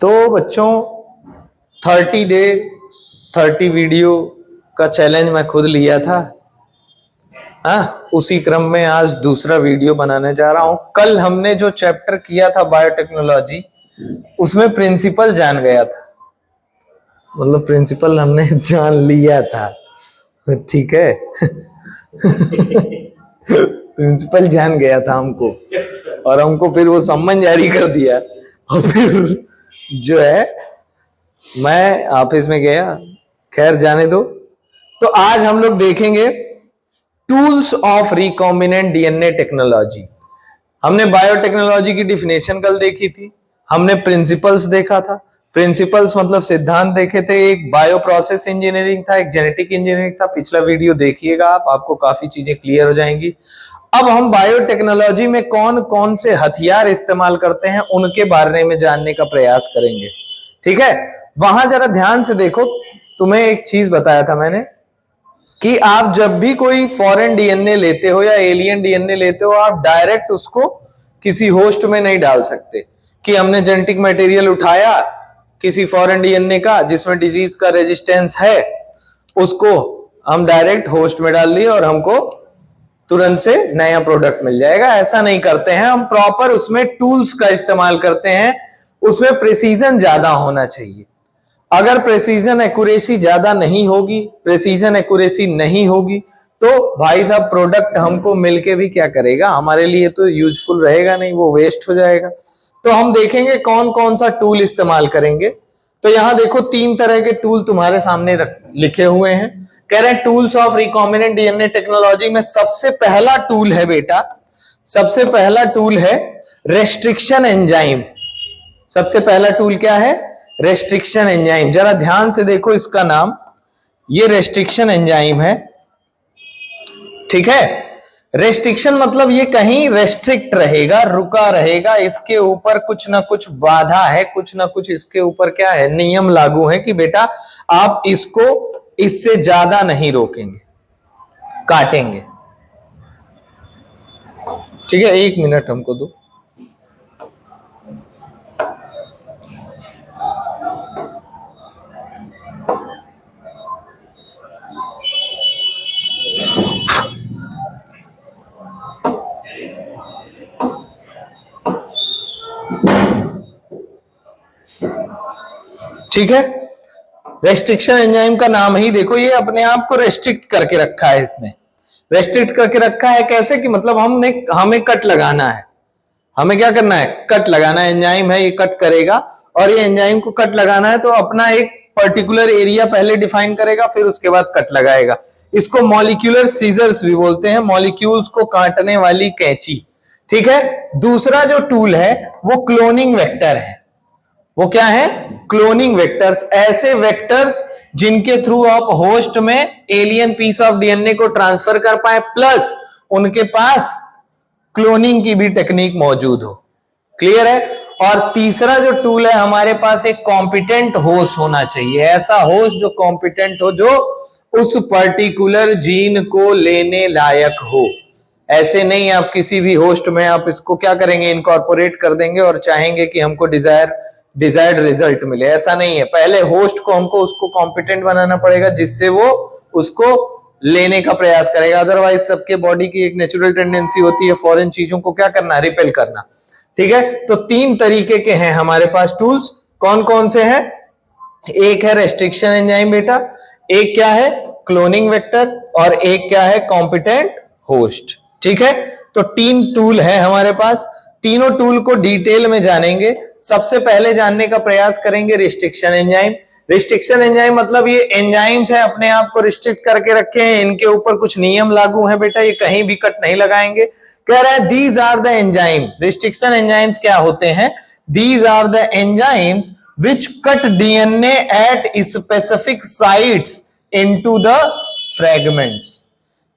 तो बच्चों 30 day 30 video का चैलेंज मैं खुद लिया था। उसी क्रम में आज दूसरा वीडियो बनाने जा रहा हूं। कल हमने जो चैप्टर किया था बायोटेक्नोलॉजी, उसमें प्रिंसिपल जान गया था, मतलब प्रिंसिपल हमने जान लिया था, ठीक है। प्रिंसिपल जान गया था हमको, और हमको फिर वो सम्मन जारी कर दिया, और फिर जो है मैं ऑफिस में गया। खैर जाने दो। तो आज हम लोग देखेंगे tools of recombinant DNA technology. हमने बायोटेक्नोलॉजी की डिफिनेशन कल देखी थी, हमने प्रिंसिपल्स देखा था। प्रिंसिपल्स मतलब सिद्धांत देखे थे। एक बायो प्रोसेस इंजीनियरिंग था, एक जेनेटिक इंजीनियरिंग था। पिछला वीडियो देखिएगा आप, आपको काफी चीजें क्लियर हो जाएंगी। अब हम बायोटेक्नोलॉजी में कौन कौन से हथियार इस्तेमाल करते हैं उनके बारे में जानने का प्रयास करेंगे, ठीक है। वहां जरा ध्यान से देखो, तुम्हें एक चीज बताया था मैंने कि आप जब भी कोई फॉरेन डीएनए लेते हो या एलियन डीएनए लेते हो, आप डायरेक्ट उसको किसी होस्ट में नहीं डाल सकते कि हमने जेनेटिक मटेरियल उठाया किसी फॉरेन डीएनए का जिसमें डिजीज का रेजिस्टेंस है, उसको हम डायरेक्ट होस्ट में डाल दिए और हमको तुरंत से नया प्रोडक्ट मिल जाएगा। ऐसा नहीं करते हैं हम, प्रॉपर उसमें टूल्स का इस्तेमाल करते हैं। उसमें प्रिसीजन ज्यादा होना चाहिए। अगर प्रिसीजन एक्यूरेसी ज्यादा नहीं होगी, प्रिसीजन एक्यूरेसी नहीं होगी, तो भाई साहब प्रोडक्ट हमको मिलके भी क्या करेगा, हमारे लिए तो यूजफुल रहेगा नहीं, वो वेस्ट हो जाएगा। तो हम देखेंगे कौन कौन सा टूल इस्तेमाल करेंगे। तो यहां देखो 3 तरह के टूल तुम्हारे सामने लिखे हुए हैं। कह रहे हैं tools of recombinant DNA technology में सबसे पहला टूल है बेटा, सबसे पहला टूल है रेस्ट्रिक्शन एंजाइम। सबसे पहला टूल क्या है? Restriction enzyme. जरा ध्यान से देखो इसका नाम, ये रेस्ट्रिक्शन एंजाइम है, ठीक है। रेस्ट्रिक्शन मतलब ये कहीं रेस्ट्रिक्ट रहेगा, रुका रहेगा, इसके ऊपर कुछ ना कुछ बाधा है, कुछ ना कुछ इसके ऊपर क्या है, नियम लागू है कि बेटा आप इसको इससे ज्यादा नहीं रोकेंगे, काटेंगे, ठीक है। 1 मिनट हमको दो। ठीक है, रेस्ट्रिक्शन एंजाइम का नाम ही देखो, ये अपने आप को रेस्ट्रिक्ट करके रखा है इसने। रेस्ट्रिक्ट करके रखा है कैसे कि मतलब हमें कट लगाना है, हमें क्या करना है, कट लगाना है। एंजाइम है, ये कट करेगा, और ये एंजाइम को कट लगाना है तो अपना एक पर्टिकुलर एरिया पहले डिफाइन करेगा, फिर उसके बाद कट लगाएगा। इसको मॉलिक्यूलर सीजर्स भी बोलते हैं, मॉलिक्यूल्स को काटने वाली कैंची, ठीक है। दूसरा जो टूल है वो क्लोनिंग वेक्टर है। वो क्या है? Cloning vectors. ऐसे वेक्टर्स जिनके थ्रू आप होस्ट में एलियन पीस ऑफ डीएनए को ट्रांसफर कर पाए, प्लस उनके पास क्लोनिंग की भी टेक्निक मौजूद हो। क्लियर है? और तीसरा जो टूल है हमारे पास, एक कॉम्पिटेंट होस्ट होना चाहिए। ऐसा होस्ट जो कॉम्पिटेंट हो, जो उस पर्टिकुलर जीन को लेने लायक हो। ऐसे नहीं आप किसी भी होस्ट में आप इसको क्या करेंगे, इनकॉर्पोरेट कर देंगे और चाहेंगे कि हमको डिजायर्ड रिजल्ट मिले। ऐसा नहीं है, पहले होस्ट को हमको उसको कॉम्पिटेंट बनाना पड़ेगा जिससे वो उसको लेने का प्रयास करेगा। अदरवाइज सबके बॉडी की एक नेचुरल टेंडेंसी होती है फॉरेन चीजों को क्या करना, रिपेल करना, ठीक है। तो 3 तरीके के हैं हमारे पास टूल्स। कौन कौन से हैं? एक है रेस्ट्रिक्शन एंजाइम बेटा, एक क्या है, क्लोनिंग वेक्टर, और एक क्या है, कॉम्पिटेंट होस्ट, ठीक है। तो 3 टूल है हमारे पास। तीनों टूल को डिटेल में जानेंगे। सबसे पहले जानने का प्रयास करेंगे रेस्ट्रिक्शन एंजाइम। रेस्ट्रिक्शन एंजाइम मतलब ये एंजाइम्स है, अपने आप को रिस्ट्रिक्ट करके रखे हैं, इनके ऊपर कुछ नियम लागू हैं बेटा, ये कहीं भी कट नहीं लगाएंगे। कह रहा है these are the enzyme. Restriction enzymes क्या होते हैं? These are the enzymes which cut DNA at specific sites into the fragments।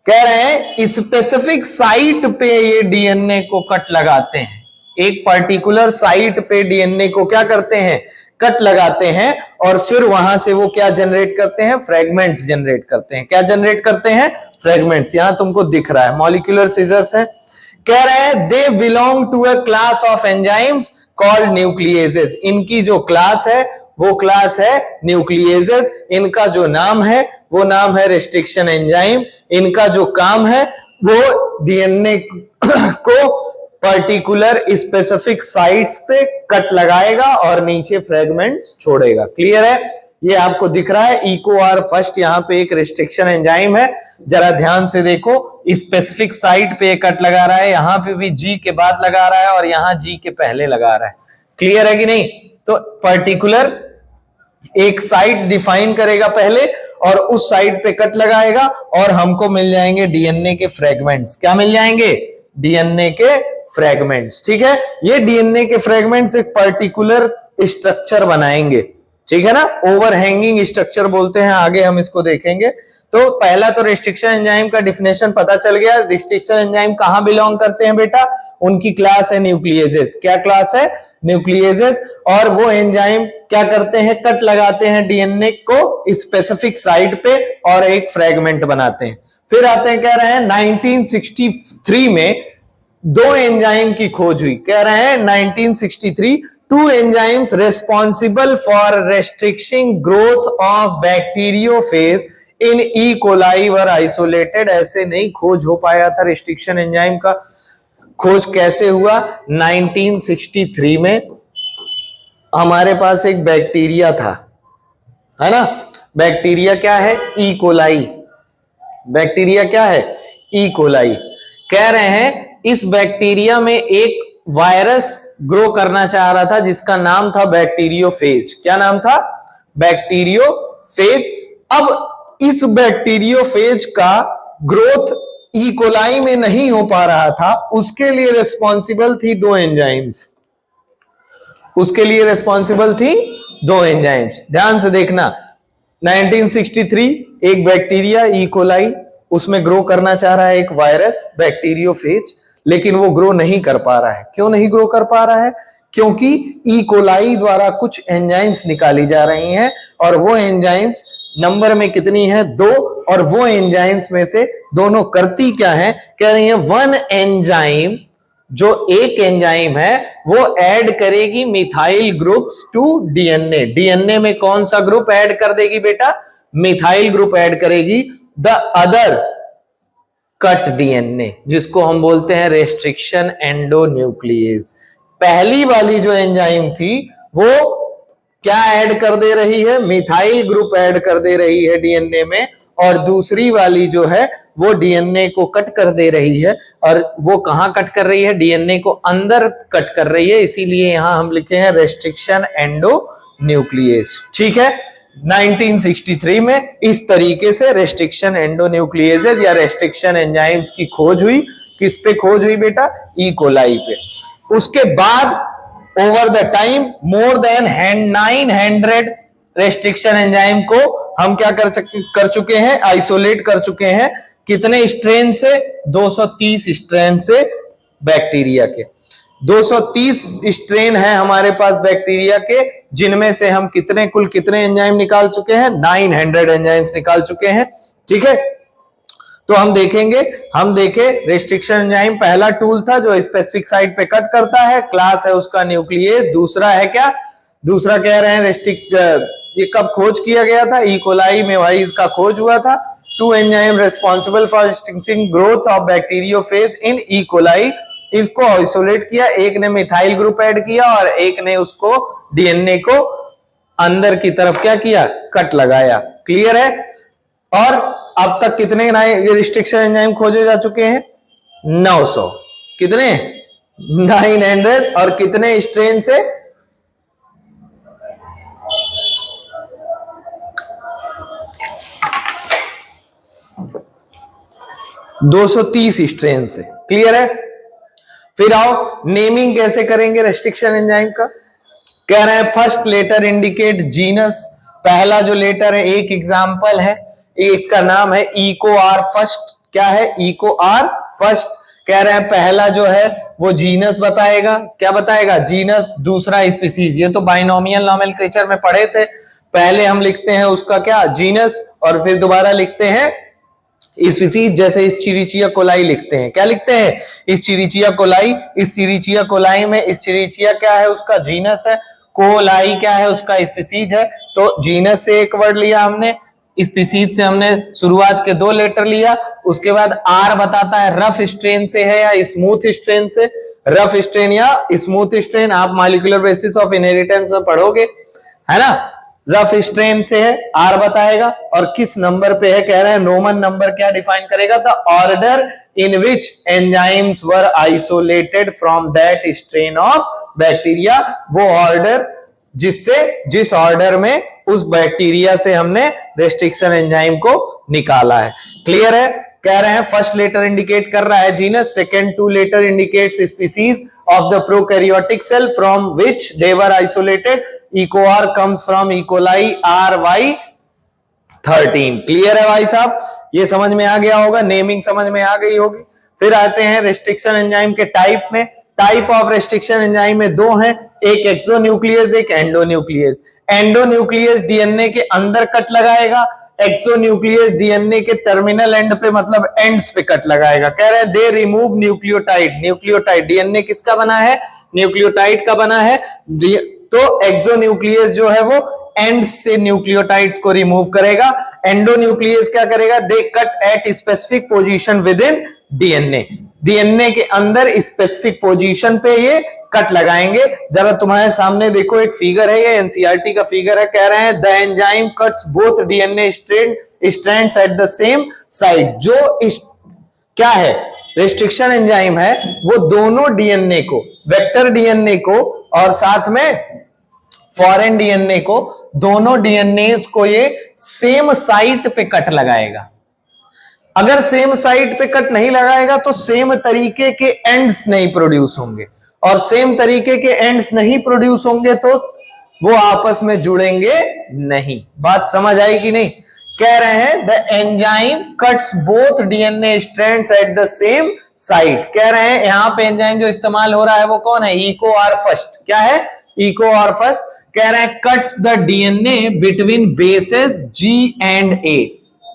कह रहे हैं स्पेसिफिक साइट पे ये डीएनए को कट लगाते हैं, एक पर्टिकुलर साइट पे डीएनए को क्या करते हैं, कट लगाते हैं, और फिर वहां से वो क्या जनरेट करते हैं, फ्रेगमेंट्स जनरेट करते हैं। क्या जनरेट करते हैं? फ्रेगमेंट्स। यहां तुमको दिख रहा है मॉलिक्यूलर सीजर्स है। कह रहे हैं they belong to a class of enzymes called nucleases. इनकी जो क्लास है वो क्लास है न्यूक्लियेजेस। इनका जो नाम है वो नाम है रेस्ट्रिक्शन एंजाइम। इनका जो काम है वो डीएनए को पर्टिकुलर स्पेसिफिक साइट्स पे कट लगाएगा और नीचे फ्रेगमेंट्स छोड़ेगा। क्लियर है? ये आपको दिख रहा है EcoR फर्स्ट, यहाँ पे एक रिस्ट्रिक्शन एंजाइम है। जरा ध्यान से देखो, स्पेसिफिक साइट पे कट लगा रहा है, यहाँ पे भी G के बाद लगा रहा है और यहाँ G के पहले लगा रहा है। क्लियर है कि नहीं? तो पर्टिकुलर एक साइट डिफाइन करेगा पहले और उस साइट पे कट लगाएगा और हमको मिल जाएंगे डीएनए के फ्रेगमेंट्स। क्या मिल जाएंगे? डीएनए के फ्रेगमेंट्स। ठीक है, ये डीएनए के फ्रेगमेंट्स एक पर्टिकुलर स्ट्रक्चर बनाएंगे। ठीक है ना, ओवरहैंगिंग स्ट्रक्चर बोलते हैं, आगे हम इसको देखेंगे। तो पहला तो रेस्ट्रिक्शन एंजाइम का डिफिनेशन पता चल गया। रेस्ट्रिक्शन एंजाइम कहां बिलोंग करते हैं बेटा? उनकी क्लास है न्यूक्लियेजेस। क्या क्लास है? न्यूक्लियेजेस। और वो एंजाइम क्या करते हैं? कट लगाते हैं डीएनए को स्पेसिफिक साइट पे और एक फ्रेगमेंट बनाते हैं। फिर आते हैं, कह रहे हैं 1963 में दो एंजाइम की खोज हुई। कह रहे हैं 1963 two enzymes responsible for restricting growth of bacteriophage in E. coli were isolated। ऐसे नहीं खोज हो पाया था restriction enzyme का। खोज कैसे हुआ? 1963 में हमारे पास एक बैक्टीरिया था, है ना। बैक्टीरिया क्या है? E. coli। बैक्टीरिया क्या है? E. coli। कह रहे हैं इस बैक्टीरिया में एक वायरस ग्रो करना चाह रहा था जिसका नाम था बैक्टीरियोफेज। क्या नाम था? बैक्टीरियोफेज। अब इस बैक्टीरियोफेज का ग्रोथ ई कोलाई में नहीं हो पा रहा था, उसके लिए रिस्पॉन्सिबल थी दो एंजाइम्स। उसके लिए रिस्पॉन्सिबल थी दो एंजाइम्स। ध्यान से देखना, 1963 एक बैक्टीरिया ई कोलाई, उसमें ग्रो करना चाह रहा है एक वायरस बैक्टीरियोफेज, लेकिन वो ग्रो नहीं कर पा रहा है। क्यों नहीं ग्रो कर पा रहा है? क्योंकि ई कोलाई द्वारा कुछ एंजाइम्स निकाली जा रही हैं और वो एंजाइम्स नंबर में कितनी है? 2। और वो एंजाइम्स में से दोनों करती क्या है? कह रही है वन एंजाइम, जो एक एंजाइम है वो ऐड करेगी methyl groups to DNA. DNA में कौन सा ग्रुप ऐड कर देगी बेटा? मिथाइल ग्रुप ऐड करेगी। द अदर कट डीएनए, जिसको हम बोलते हैं रेस्ट्रिक्शन एंडोन्यूक्लियेज। पहली वाली जो एंजाइम थी वो क्या ऐड कर दे रही है? मिथाइल ग्रुप ऐड कर दे रही है डीएनए में, और दूसरी वाली जो है वो डीएनए को कट कर दे रही है। और वो कहां कट कर रही है? डीएनए को अंदर कट कर रही है, इसीलिए यहां हम लिखे हैं रेस्ट्रिक्शन एंडोन्यूक्लियेज। ठीक है, 1963 में इस तरीके से रेस्ट्रिक्शन एंडोन्यूक्लियेजेज या रेस्ट्रिक्शन एंजाइम्स की खोज हुई। किस पे खोज हुई बेटा? ई कोलाई पे। उसके बाद over the time more than 900 restriction enzyme को हम क्या कर चुके हैं? आइसोलेट कर चुके हैं। कितने स्ट्रेन से? 230 स्ट्रेन से बैक्टीरिया के। 230 स्ट्रेन है हमारे पास बैक्टीरिया के, जिनमें से हम कितने एंजाइम निकाल चुके हैं? 900 एंजाइम्स निकाल चुके हैं। ठीक है, तो हम देखे रेस्ट्रिक्शन एंजाइम पहला टूल था जो स्पेसिफिक साइट पे कट करता है, क्लास है उसका न्यूक्लियेज। दूसरा है क्या? दूसरा कह रहे हैं ये कब खोज किया गया था? ई कोलाई में भाई इसका खोज हुआ था। Two enzyme responsible for restricting growth of bacteriophage in E coli. इसको आइसोलेट किया, एक ने मिथाइल ग्रुप ऐड किया और एक ने उसको डीएनए को अंदर की तरफ क्या किया? कट लगाया। क्लियर है? और अब तक कितने रिस्ट्रिक्शन एंजाइम खोजे जा चुके हैं? 900। कितने? 900। और कितने स्ट्रेन से? 230 स्ट्रेन से। क्लियर है? फिर आओ नेमिंग कैसे करेंगे रेस्ट्रिक्शन एंजाइम का। कह रहे हैं फर्स्ट लेटर इंडिकेट जीनस। पहला जो लेटर है, एक एग्जांपल है, इसका नाम है EcoR फर्स्ट। क्या है? EcoR first. कह रहे हैं पहला जो है वो जीनस बताएगा। क्या बताएगा? जीनस। दूसरा स्पीसीज। ये तो बाइनोमियल नोमेनक्लेचर में पढ़े थे। पहले हम लिखते हैं उसका क्या? जीनस, और फिर दोबारा लिखते हैं स्पीसीज जैसे इस्चेरिचिया कोलाई लिखते हैं, क्या लिखते हैं? इस्चेरिचिया कोलाई। इस्चेरिचिया कोलाई में इस्चेरिचिया क्या है? उसका जीनस है। कोलाई क्या है? उसका स्पीसीज है। तो जीनस से एक वर्ड लिया हमने, स्पीसीज से हमने शुरुआत के 2 लेटर लिया। उसके बाद आर बताता है रफ स्ट्रेन से है या स्मूथ स्ट्रेन से। रफ स्ट्रेन या स्मूथ स्ट्रेन आप मॉलिक्यूलर बेसिस ऑफ इनहेरिटेंस में पढ़ोगे, है ना। रफ स्ट्रेन से है, आर बताएगा। और किस नंबर पे है कह रहे हैं? रोमन नंबर क्या डिफाइन करेगा? The order in which enzymes were isolated from that strain of bacteria. वो ऑर्डर जिस ऑर्डर में उस बैक्टीरिया से हमने रेस्ट्रिक्शन एंजाइम को निकाला है। क्लियर है? कह रहे हैं फर्स्ट लेटर इंडिकेट कर रहा है genus, second 2 letter indicates species of the prokaryotic cell from which they were isolated. EcoR comes from E coli RY13। Clear है भाई साहब? ये समझ में आ गया होगा, नेमिंग समझ में आ गई होगी। फिर आते हैं रेस्ट्रिक्शन एंजाइम के टाइप में। टाइप ऑफ रेस्ट्रिक्शन एंजाइम में 2 हैं, एक एक्सोन्यूक्लियस, एक एंडोन्यूक्लियस। एंडोन्यूक्लियस डीएनए के अंदर कट लगाएगा, एक्सोन्यूक्लियस डीएनए के टर्मिनल एंड पे मतलब एंड्स पे कट लगाएगा। कह रहे हैं they remove nucleotide. Nucleotide DNA किसका बना है? न्यूक्लियोटाइड का बना है। तो एक्सोन्यूक्लियस जो है वो एंड्स से न्यूक्लियोटाइड्स को रिमूव करेगा। एंडोन्यूक्लियस क्या करेगा? They cut at specific position within DNA. DNA के अंदर स्पेसिफिक पोजीशन पे ये कट लगाएंगे। जरा तुम्हारे सामने देखो एक फिगर है, ये एनसीईआरटी का फिगर है। कह रहे हैं the enzyme cuts both DNA strands at the same site. जो क्या है? रेस्ट्रिक्शन एंजाइम है, वो दोनों डीएनए को, वेक्टर डीएनए को और साथ में फॉरेन डीएनए को, दोनों डीएनए को ये सेम साइट पे कट लगाएगा। अगर सेम साइट पे कट नहीं लगाएगा तो सेम तरीके के एंड्स नहीं प्रोड्यूस होंगे, और सेम तरीके के एंड्स नहीं प्रोड्यूस होंगे तो वो आपस में जुड़ेंगे नहीं। बात समझ आई कि नहीं? कह रहे हैं the enzyme cuts both DNA strands at the same site. कह रहे हैं यहां पे एंजाइम जो इस्तेमाल हो रहा है वो कौन है? इकोआर फर्स्ट। क्या है? इकोआर फर्स्ट। कह रहे हैं cuts the DNA between bases G and A।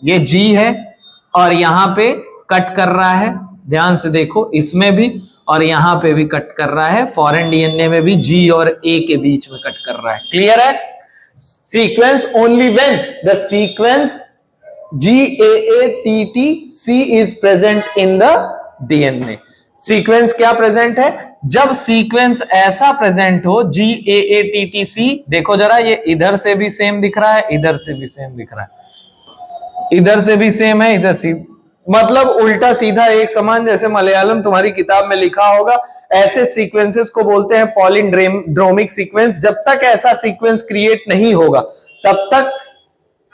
ये G है और यहां पे कट कर रहा है, ध्यान से देखो, इसमें भी और यहां पे भी कट कर रहा है। फॉरेन डीएनए में भी G और A के बीच में कट कर रहा है। क्लियर है? Sequence only when the sequence GAATTC is present in the DNA. Sequence क्या प्रेजेंट है? जब सीक्वेंस ऐसा प्रेजेंट हो GAATTC, देखो जरा, ये इधर से भी सेम दिख रहा है, इधर से भी सेम दिख रहा है, इधर से भी सेम है, इधर से, मतलब उल्टा सीधा एक समान, जैसे मलयालम तुम्हारी किताब में लिखा होगा। ऐसे सीक्वेंसेस को बोलते हैं पॉलिंड्रोमिक सीक्वेंस। जब तक ऐसा सीक्वेंस क्रिएट नहीं होगा तब तक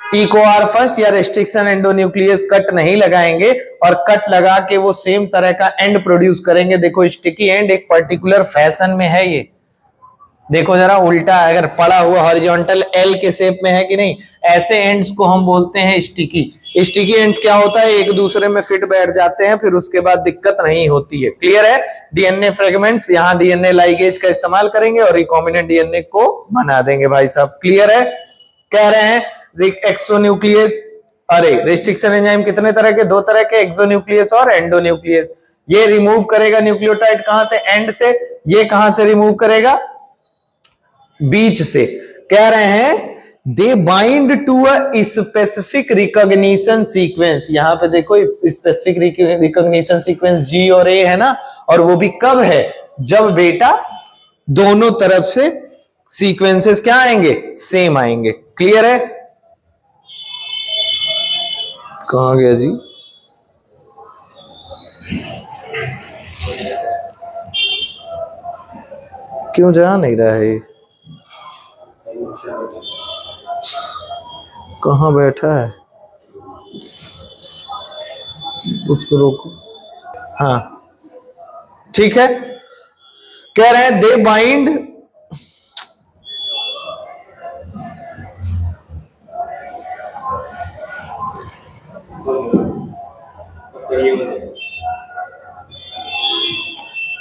इकोआर फर्स्ट या रेस्ट्रिक्शन एंडोन्यूक्लियस कट नहीं लगाएंगे, और कट लगा के वो सेम तरह का एंड प्रोड्यूस करेंगे। देखो स्टिकी एंड एक पर्टिकुलर फैशन में है, ये देखो जरा उल्टा, अगर पड़ा हुआ हॉरिजॉन्टल एल के शेप में है कि नहीं, ऐसे एंड्स को हम बोलते हैं स्टिकी। स्टिकी एंड्स क्या होता है? एक दूसरे में फिट बैठ जाते हैं, फिर उसके बाद दिक्कत नहीं होती है। क्लियर है? डीएनए फ्रेगमेंट्स यहां डीएनए लाइगेज का इस्तेमाल करेंगे और रिकॉम्बिनेंट डीएनए को बना देंगे भाई साहब। क्लियर है? कह रहे हैं एक्सोन्यूक्लियस, अरे रेस्ट्रिक्शन एंजाइम कितने तरह के? 2 तरह के, एक्सोन्यूक्लियस और एंडोन्यूक्लियस। ये रिमूव करेगा न्यूक्लियोटाइड कहां से? एंड से। ये कहां से रिमूव करेगा? बीच से। कह रहे हैं they bind to a specific recognition sequence. यहां पे देखो स्पेसिफिक रिकॉग्निशन सीक्वेंस G और A है ना, और वो भी कब है? जब बेटा दोनों तरफ से सीक्वेंसेस क्या आएंगे? सेम आएंगे। क्लियर है? कहां गया जी? क्यों जा नहीं रहा है? कहां बैठा है? उसको रोको। हाँ ठीक है। कह रहे हैं they bind,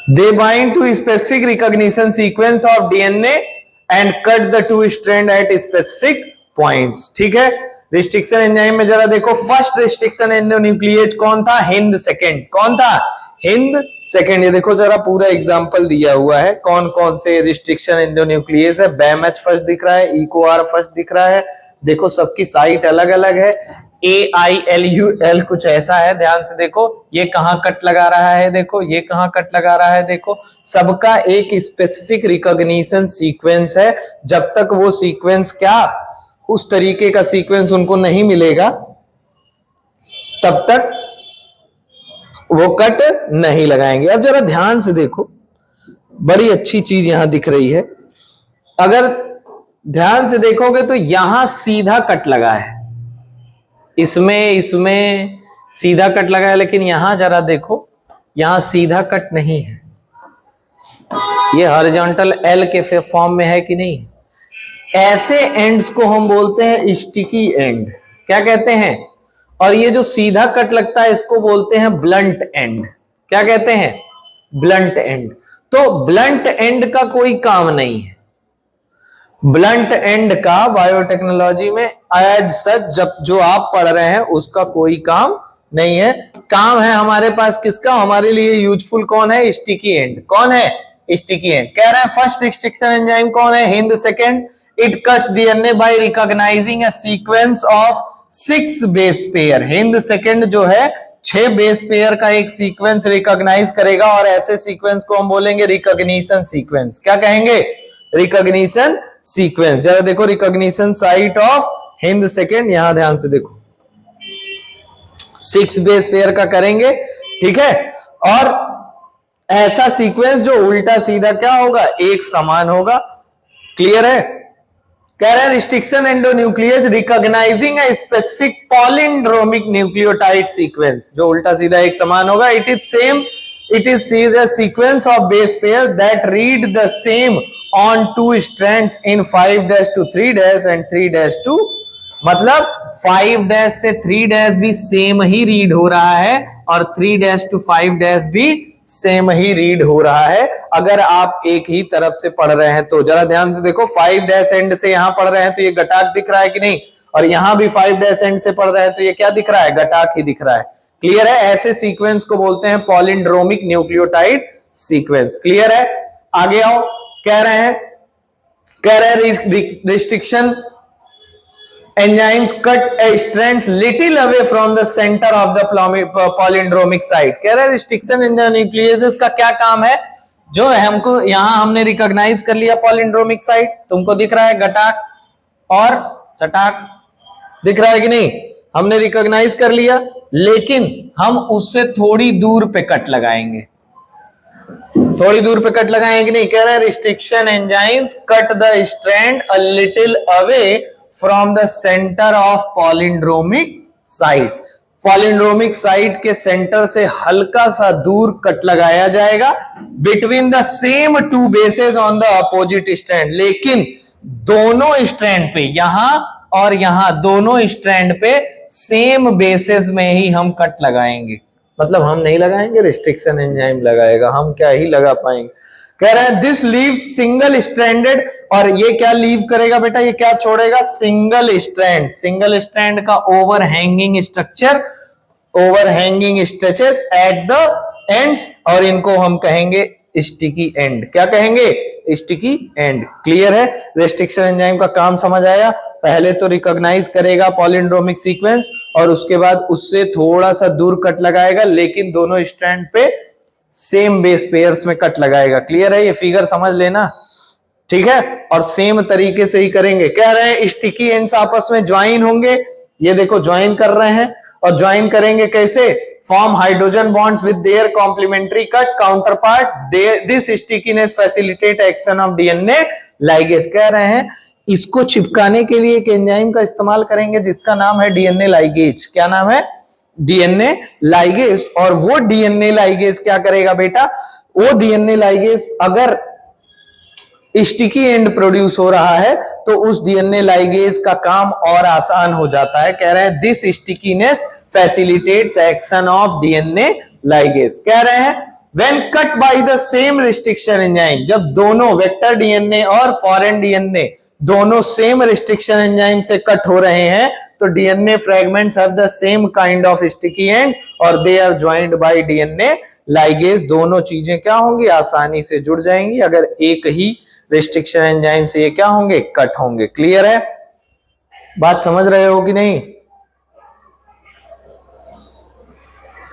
they bind to specific recognition sequence of DNA and cut the 2 strand at specific points। ठीक है? रिस्ट्रिक्शन एंजाइम में जरा देखो, फर्स्ट रिस्ट्रिक्शन एंडोन्यूक्लिएज कौन था? हिंद सेकंड। कौन था? हिंद सेकंड। ये देखो जरा पूरा एग्जांपल दिया हुआ है कौन कौन से रिस्ट्रिक्शन एंडोन्यूक्लिएज है। बैमएच फर्स्ट दिख रहा है, इकोआर फर्स्ट दिख रहा है। देखो सबकी साइट अलग अलग है। AILUL कुछ ऐसा है, ध्यान से देखो ये कहां कट लगा रहा है, देखो ये कहां कट लगा रहा है। देखो सबका एक स्पेसिफिक रिकॉग्निशन सीक्वेंस है। जब तक वो सीक्वेंस क्या, उस तरीके का सीक्वेंस उनको नहीं मिलेगा तब तक वो कट नहीं लगाएंगे। अब जरा ध्यान से देखो, बड़ी अच्छी चीज यहां दिख रही है। अगर ध्यान से देखोगे तो यहां सीधा कट लगा है, इसमें सीधा कट लगा है, लेकिन यहां जरा देखो यहां सीधा कट नहीं है। ये हॉरिजॉन्टल एल के फॉर्म में है कि नहीं? ऐसे एंड्स को हम बोलते हैं स्टिकी एंड। क्या कहते हैं? और ये जो सीधा कट लगता है इसको बोलते हैं ब्लंट एंड। क्या कहते हैं? Blunt and. तो ब्लंट एंड का कोई काम नहीं है। ब्लंट एंड का बायोटेक्नोलॉजी में एज सच जब जो आप पढ़ रहे हैं उसका कोई काम नहीं है। काम है हमारे पास किसका? हमारे लिए यूजफुल कौन है? Sticky and. कौन है? Sticky and. कह रहे हैं फर्स्ट रिस्ट्रिक्शन एंजाइम कौन है? Hind second. It cuts DNA by recognising a sequence of 6 base pair. Hind second जो है 6 बेस पेयर का एक सीक्वेंस रिकॉग्नाइज करेगा, और ऐसे सीक्वेंस को हम बोलेंगे रिकॉग्निशन सीक्वेंस। क्या कहेंगे? Recognition sequence. जरा देखो recognition site of Hind second, यहां ध्यान से देखो 6 बेस पेयर का करेंगे, ठीक है। और ऐसा सीक्वेंस जो उल्टा सीधा क्या होगा? एक समान होगा। क्लियर है? कह रहे हैं restriction endonuclease recognizing a specific palindromic nucleotide sequence, जो उल्टा सीधा एक समान होगा। It is a sequence of base pair that read the same on 2 strands in 5' to 3' and 3' to, मतलब 5' से 3' भी सेम ही रीड हो रहा है और 3' to 5' भी सेम ही रीड हो रहा है, अगर आप एक ही तरफ से पढ़ रहे हैं तो। जरा ध्यान से देखो 5' एंड से यहां पढ़ रहे हैं तो ये गटाक दिख रहा है कि नहीं, और यहां भी 5' एंड से पढ़ रहे हैं तो ये क्या दिख रहा है? गटाक ही दिख रहा है। क्लियर है? ऐसे सीक्वेंस को बोलते हैं पॉलिंड्रोमिक न्यूक्लियोटाइड सीक्वेंस। क्लियर है? आगे आओ। कह रहे हैं restriction enzymes cut a strands little away from the center of the palindromic site। कह रहे हैं रिस्ट्रिक्शन एंडोन्यूक्लिएजेस का क्या काम है? जो हमको यहां हमने रिकॉग्नाइज कर लिया पॉलिंड्रोमिक साइट, तुमको दिख रहा है गटाक और चटाक, दिख रहा है कि नहीं? हमने रिकॉग्नाइज कर लिया, लेकिन हम उससे थोड़ी दूर पे कट लगाएंगे। थोड़ी दूर पे कट लगाएंगे नहीं? कह रहे हैं restriction enzymes cut the strand a little away from the centre of palindromic site. Palindromic site के सेंटर से हल्का सा दूर कट लगाया जाएगा between the same 2 bases on the opposite strand. लेकिन दोनों स्ट्रैंड पे, यहां और यहां दोनों स्ट्रैंड पे सेम बेसेस में ही हम कट लगाएंगे। मतलब हम नहीं लगाएंगे, रिस्ट्रिक्शन एंजाइम लगाएगा, हम क्या ही लगा पाएंगे। कह रहा है दिस लीव सिंगल स्ट्रैंडेड, और ये क्या लीव करेगा बेटा? ये क्या छोड़ेगा? Single strand. सिंगल स्ट्रैंड का overhanging structure, overhanging stretches at the ends, और इनको हम कहेंगे स्टिकी एंड। क्या कहेंगे? Sticky and. क्लियर है? रेस्ट्रिक्शन एंजाइम का काम समझ आया। पहले तो रिकॉग्नाइज करेगा पॉलिंड्रोमिक सीक्वेंस और उसके बाद उससे थोड़ा सा दूर कट लगाएगा, लेकिन दोनों स्ट्रैंड पे सेम बेस पेयर्स में कट लगाएगा। क्लियर है? ये फिगर समझ लेना, ठीक है। और सेम तरीके से ही करेंगे। कह रहे हैं स्टिकी एंड्स आपस में ज्वाइन होंगे, ये देखो ज्वाइन कर रहे हैं, और ज्वाइन करेंगे कैसे? Form hydrogen bonds with their complementary cut counterpart. This stickiness facilitate action of DNA ligase. कह रहे हैं इसको चिपकाने के लिए एक एंजाइम का इस्तेमाल करेंगे जिसका नाम है डीएनए लाइगेज। क्या नाम है? DNA ligase. और वो डीएनए लाइगेज क्या करेगा बेटा? वो डीएनए लाइगेज अगर स्टिकी एंड प्रोड्यूस हो रहा है तो उस डीएनए लाइगेज का काम और आसान हो जाता है। कह रहे हैं this stickiness facilitates action of DNA ligase. कह रहे हैं when cut by the same restriction enzyme, जब दोनों वेक्टर डीएनए और फॉरेन डीएनए दोनों सेम रिस्ट्रिक्शन एंजाइम से कट हो रहे हैं तो DNA fragments have the same kind of sticky end और they are joined by DNA ligase. दोनों चीजें क्या होंगी, आसानी से जुड़ जाएंगी अगर एक ही रेस्ट्रिक्शन एंजाइम से ये क्या होंगे, कट होंगे। क्लियर है, बात समझ रहे हो कि नहीं?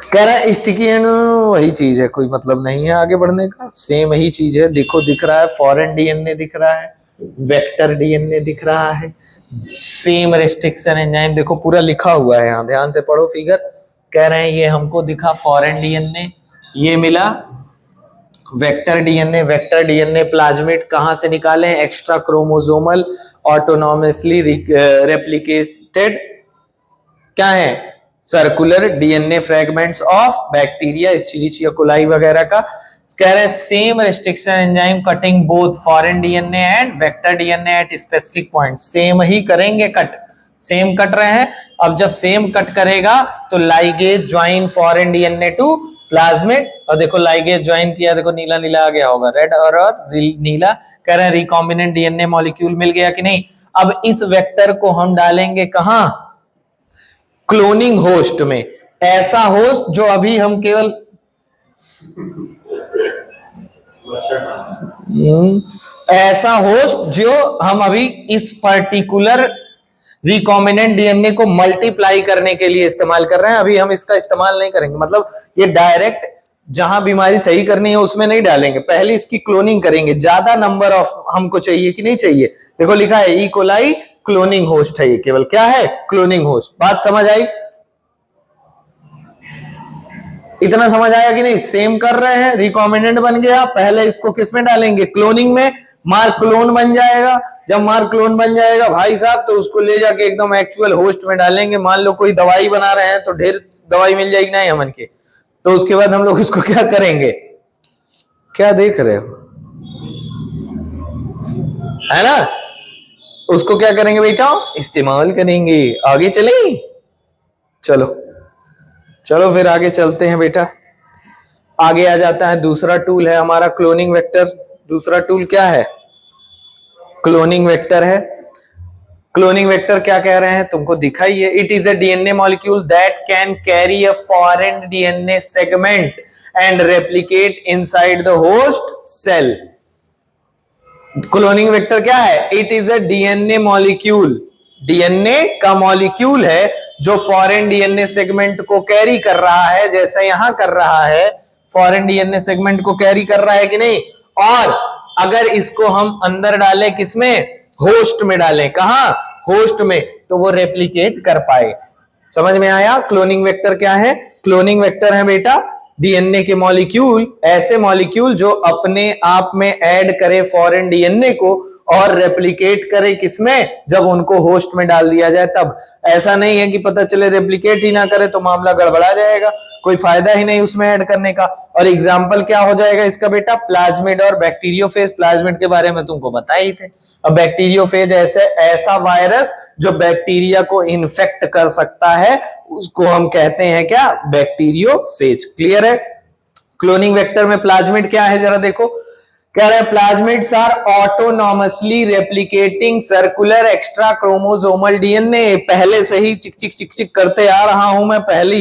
कह रहा है स्टिकी एंड वही चीज है, कोई मतलब नहीं है आगे बढ़ने का, सेम ही चीज है। देखो दिख रहा है फॉरेन डीएनए दिख रहा है, वेक्टर डीएनए दिख रहा है, सेम रेस्ट्रिक्शन एंजाइम देखो पूरा लिखा हुआ है यहाँ, ध्यान से पढ़ो फिगर। कह रहे हैं ये हमको दिखा फॉरेन डीएनए, ये मिला vector DNA. Vector DNA plasmid कहां से निकाले, एक्स्ट्रा क्रोमोसोमल ऑटोनॉमसली रेप्लिकेटेड क्या है, circular DNA fragments of bacteria, Escherichia coli वगैरह का। कह रहे हैं same restriction enzyme cutting both foreign DNA and vector DNA at specific point. Same ही करेंगे कट, सेम कट रहे हैं। अब जब सेम कट करेगा तो ligase join foreign DNA to plasmid, और देखो लाइगेज ज्वाइन किया, देखो नीला नीला आ गया होगा, रेड और नीला। कह रहे हैं रिकॉम्बिनेंट डीएनए मॉलिक्यूल मिल गया कि नहीं। अब इस वेक्टर को हम डालेंगे कहां, क्लोनिंग होस्ट में। ऐसा होस्ट जो अभी हम केवल ऐसा होस्ट जो हम अभी इस पर्टिकुलर रिकॉम्बिनेंट डीएनए को मल्टीप्लाई करने के लिए इस्तेमाल कर रहे हैं। अभी हम इसका इस्तेमाल नहीं करेंगे, मतलब ये डायरेक्ट जहां बीमारी सही करनी है उसमें नहीं डालेंगे, पहले इसकी क्लोनिंग करेंगे। ज्यादा नंबर ऑफ हमको चाहिए कि नहीं चाहिए, देखो लिखा है ई कोलाई क्लोनिंग होस्ट है, ये केवल क्या है, क्लोनिंग होस्ट। बात समझ आई, इतना समझ आया कि नहीं? सेम कर रहे हैं, रिकॉम्बिनेंट बन गया, पहले इसको किस में डालेंगे, क्लोनिंग में। मार्क क्लोन बन जाएगा, जब मार्क क्लोन बन जाएगा भाई साहब तो उसको ले जाके एकदम एक्चुअल होस्ट में डालेंगे। मान लो कोई दवाई बना रहे हैं तो ढेर दवाई मिल जाएगी ना हमन के, तो उसके बाद हम लोग इसको क्या करेंगे, क्या देख रहे हो, है ना, उसको क्या करेंगे बेटा, इस्तेमाल करेंगे। आगे चलें, चलो चलो फिर आगे चलते हैं बेटा। आगे आ जाता है दूसरा टूल है हमारा क्लोनिंग वेक्टर। दूसरा टूल क्या है, क्लोनिंग वेक्टर है। क्लोनिंग वेक्टर क्या कह रहे हैं, तुमको दिखा ही है, it is a DNA molecule that can carry a foreign DNA segment and replicate inside the host cell. Cloning vector क्या है, it is a DNA molecule, DNA का मॉलिक्यूल है जो फॉरेन डीएनए सेगमेंट को कैरी कर रहा है, जैसे यहां कर रहा है, फॉरेन डीएनए सेगमेंट को कैरी कर रहा है कि नहीं। और अगर इसको हम अंदर डालें, किसमें, होस्ट में डालें, कहां, होस्ट में, तो वो रेप्लिकेट कर पाए। समझ में आया क्लोनिंग वेक्टर क्या है? क्लोनिंग वेक्टर है बेटा डीएनए के मॉलिक्यूल, ऐसे मॉलिक्यूल जो अपने आप में ऐड करे फॉरेन डीएनए को और रेप्लिकेट करे किसमें, जब उनको होस्ट में डाल दिया जाए तब। ऐसा नहीं है कि पता चले रेप्लिकेट ही ना करे तो मामला गड़बड़ा जाएगा, कोई फायदा ही नहीं उसमें ऐड करने का। और एग्जाम्पल क्या हो जाएगा इसका बेटा, प्लाज्मिड और बैक्टीरियोफेज। प्लाज्मिड के बारे में तुमको बताए ही थे। अब बैक्टीरियोफेज ऐसा वायरस जो बैक्टीरिया को इन्फेक्ट कर सकता है, उसको हम कहते हैं क्या, बैक्टीरियोफेज। क्लियर है। क्लोनिंग वेक्टर में प्लाज्मिड क्या है जरा देखो, कह रहे हैं plasmids are autonomously replicating circular extra chromosomal DNA. पहले से ही चिक चिक चिक चिक करते आ रहा हूं मैं पहले